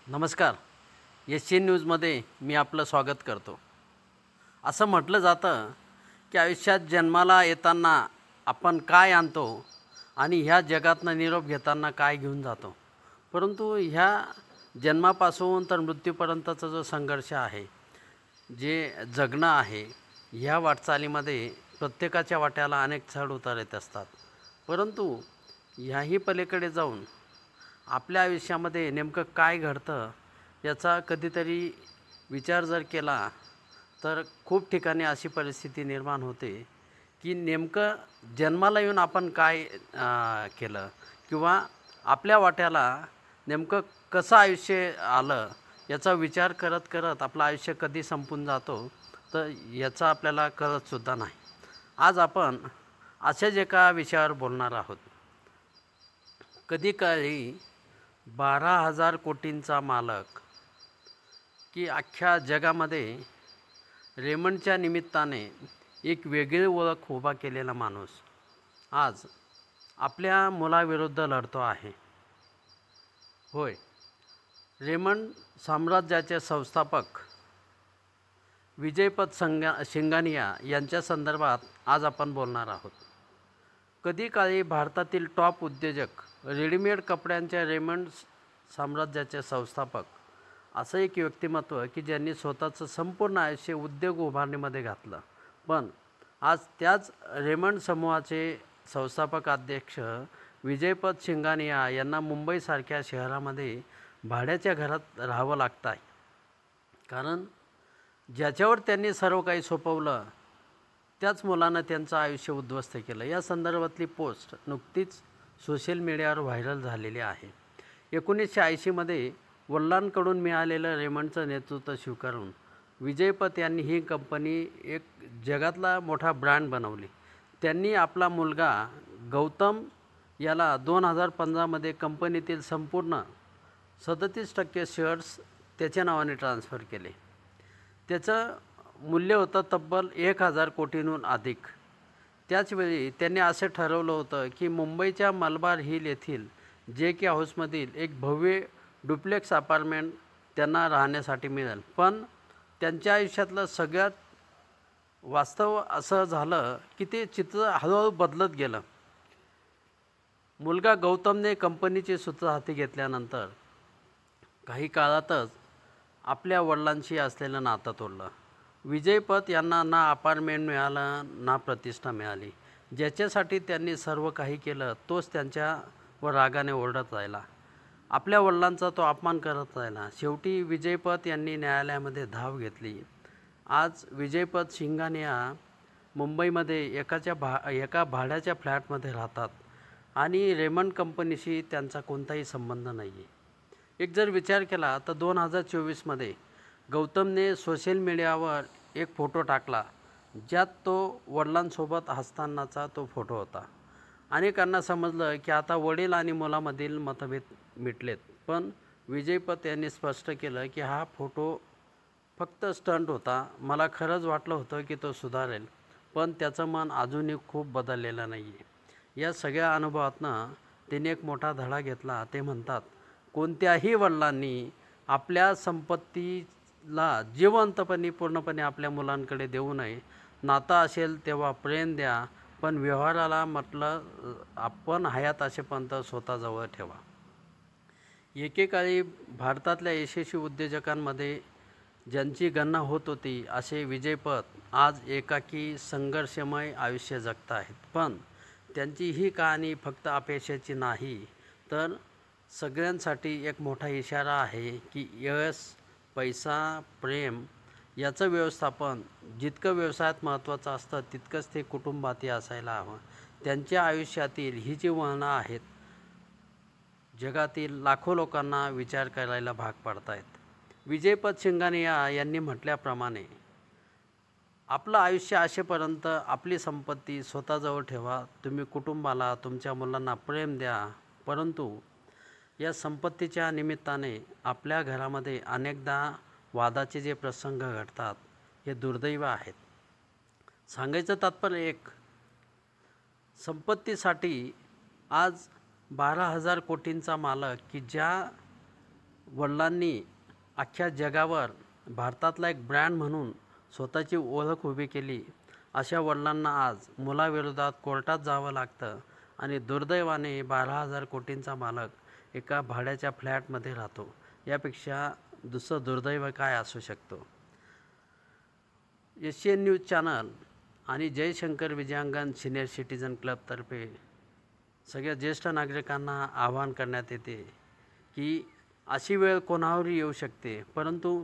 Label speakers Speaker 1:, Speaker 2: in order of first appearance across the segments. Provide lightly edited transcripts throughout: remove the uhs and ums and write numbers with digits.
Speaker 1: नमस्कार. एशियन न्यूजमध्ये मी आपलं स्वागत करतो. असं म्हटलं जातं की आयुष्यात जन्माला येताना आपण काय आणतो आणि ह्या जगातनं निरोप घेताना काय घेऊन जातो. परंतु ह्या जन्मापासून तर मृत्यूपर्यंतचा जो संघर्ष आहे, जे जगणं आहे, ह्या वाटचालीमध्ये प्रत्येकाच्या वाट्याला अनेक चढ उतार येत असतात. परंतु ह्याही पलीकडे जाऊन आपल्या आयुष्यामध्ये नेमकं काय घडतं याचा कधीतरी विचार जर केला तर खूप ठिकाणी अशी परिस्थिती निर्माण होते की नेमकं जन्माला येऊन आपण काय केलं किंवा आपल्या वाट्याला नेमकं कसं आयुष्य आलं याचा विचार करत करत आपलं आयुष्य कधी संपून जातो तर याचा आपल्याला कळतसुद्धा नाही. आज आपण अशाच एका विषयावर बोलणार आहोत. कधी काळी 12,000 कोटींचा मालक की अख्ख्या जगामध्ये रेमंडच्या निमित्ताने एक वेगळी ओळख उभा केलेला माणूस आज आपल्या मुलाविरुद्ध लढतो आहे. होय, रेमंड साम्राज्याचे संस्थापक विजयपथ सिंघानिया यांच्या संदर्भात आज आपण बोलणार आहोत. कधी काळी भारतातील टॉप उद्योजक, रेडीमेड कपड्यांच्या रेमंड साम्राज्याचे संस्थापक असं एक व्यक्तिमत्व की ज्यांनी स्वतःचं संपूर्ण आयुष्य उद्योग उभारणीमध्ये घातलं. पण आज त्याच रेमंड समूहाचे संस्थापक अध्यक्ष विजयपथ सिंघानिया यांना मुंबईसारख्या शहरामध्ये भाड्याच्या घरात राहावं लागतं आहे. कारण ज्याच्यावर त्यांनी सर्व काही सोपवलं त्याच मुलानं त्यांचं आयुष्य उद्ध्वस्त केलं. या संदर्भातली पोस्ट नुकतीच सोशल मीडियावर व्हायरल झालेली आहे. 1980मध्ये वडिलांकडून मिळालेलं रेमंडचं नेतृत्व स्वीकारून विजयपथ यांनी ही कंपनी एक जगातला मोठा ब्रँड बनवली. त्यांनी आपला मुलगा गौतम याला 2015मध्ये कंपनीतील संपूर्ण 37% शेअर्स त्याच्या नावाने ट्रान्स्फर केले. त्याचं मूल्य होतं तब्बल 1,000 कोटींहून अधिक. त्याचवेळी त्यांनी असे ठरवलं होतं की मुंबईच्या मलबार हिल येथील JK हाऊसमधील एक भव्य डुप्लेक्स अपार्टमेंट त्यांना राहण्यासाठी मिळेल. पण त्यांच्या आयुष्यातलं सगळ्यात वास्तव असं झालं की ते चित्र हळूहळू बदलत गेलं. मुलगा गौतमने कंपनीची सूत्र हाती घेतल्यानंतर काही काळातच आपल्या वडिलांशी असलेलं नातं तोडलं. विजयपथ यांना ना अपार्टमेंट मिळालं ना प्रतिष्ठा मिळाली. ज्याच्यासाठी त्यांनी सर्व काही केलं तोच त्यांच्यावर रागाने ओरडत राहिला. आपल्या वडिलांचा तो अपमान करत राहिला. शेवटी विजयपथ यांनी न्यायालयामध्ये धाव घेतली. आज विजयपथ सिंघानिया मुंबईमध्ये एका भाड्याच्या फ्लॅटमध्ये राहतात आणि रेमंड कंपनीशी त्यांचा कोणताही संबंध नाही आहे. एक जर विचार केला तर 2024मध्ये गौतमने सोशल मीडियावर एक फोटो टाकला ज्यात तो वडिलांसोबत हसतानाचा तो फोटो होता. अनेकांना समजलं की आता वडील आणि मुलामधील मतभेद मिटलेत. पण विजयपथ यांनी स्पष्ट केलं की हा फोटो फक्त स्टंट होता. मला खरंच वाटलं होतं की तो सुधारेल, पण त्याचं मन अजूनही खूप बदललेलं नाही आहे. या सगळ्या अनुभवातनं त्याने एक मोठा धडा घेतला. ते म्हणतात, कोणत्याही वडिलांनी आपल्या संपत्तीला जिवंतपणे पूर्णपणे आपल्या मुलांकडे देऊ नये. नातं असेल तेव्हा प्रेम द्या, पण व्यवहाराला म्हटलं आपण हयात असेपर्यंत स्वतःजवळ ठेवा. एकेकाळी भारतातल्या यशस्वी उद्योजकांमध्ये ज्यांची गणना होत होती असे विजयपथ आज एकाकी संघर्षमय आयुष्य जगत आहेत. पण त्यांची ही कहाणी फक्त अपयशाची नाही तर सगळ्यांसाठी एक मोठा इशारा आहे की यश, पैसा, प्रेम याचं व्यवस्थापन जितकं व्यवसायात महत्त्वाचं असतं तितकंच ते कुटुंबातही असायला हवं. त्यांच्या आयुष्यातील ही जी वळणं आहेत जगातील लाखो लोकांना विचार करायला भाग पाडत आहेत. विजयपथ सिंघानिया यांनी म्हटल्याप्रमाणे आपलं आयुष्य असेपर्यंत आपली संपत्ती स्वतःजवळ ठेवा. तुम्ही कुटुंबाला, तुमच्या मुलांना प्रेम द्या, परंतु या संपत्तीच्या निमित्ताने आपल्या घरामध्ये अनेकदा वादाचे जे प्रसंग घडतात हे दुर्दैव आहेत. सांगायचं तात्पर्य एक, संपत्तीसाठी आज 12,000 कोटींचा मालक की ज्या वडिलांनी अख्ख्या जगावर भारतातला एक ब्रँड म्हणून स्वतःची ओळख उभी केली, अशा वडिलांना आज मुलाविरोधात कोर्टात जावं लागतं आणि दुर्दैवाने 12,000 कोटींचा मालक एका भाड्याच्या फ्लॅटमध्ये राहतो. यापेक्षा दुसरं दुर्दैव काय असू शकतो. एशियन न्यूज चॅनल आणि जयशंकर विजयांगण सिनियर सिटीजन क्लबतर्फे सगळ्या ज्येष्ठ नागरिकांना आवाहन करण्यात येते की अशी वेळ कोणावरही येऊ शकते, परंतु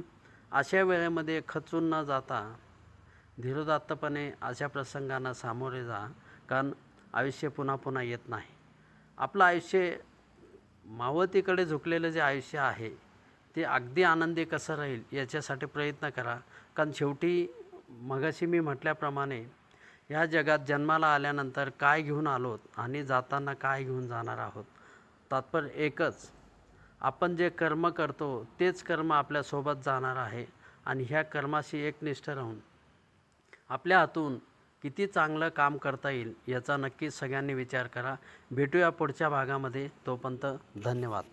Speaker 1: अशा वेळेमध्ये खचून न जाता धीरोदात्तपणे अशा प्रसंगांना सामोरे जा, कारण आयुष्य पुन्हा पुन्हा येत नाही. आपलं आयुष्य मावळतीकडे झुकलेलं जे आयुष्य आहे ते अगदी आनंदी कसं राहील याच्यासाठी प्रयत्न करा, कारण शेवटी मगाशी मी म्हटल्याप्रमाणे ह्या जगात जन्माला आल्यानंतर काय घेऊन आलोत आणि जाताना काय घेऊन जाणार आहोत. तात्पर्य एकच, आपण जे कर्म करतो तेच कर्म आपल्यासोबत जाणार आहे आणि ह्या कर्माशी एकनिष्ठ राहून आपल्या हातून किती चांगलं काम करता येईल याचा नक्कीच सगळ्यांनी विचार करा. भेटूया पुढच्या भागामध्ये. तोपर्यंत धन्यवाद.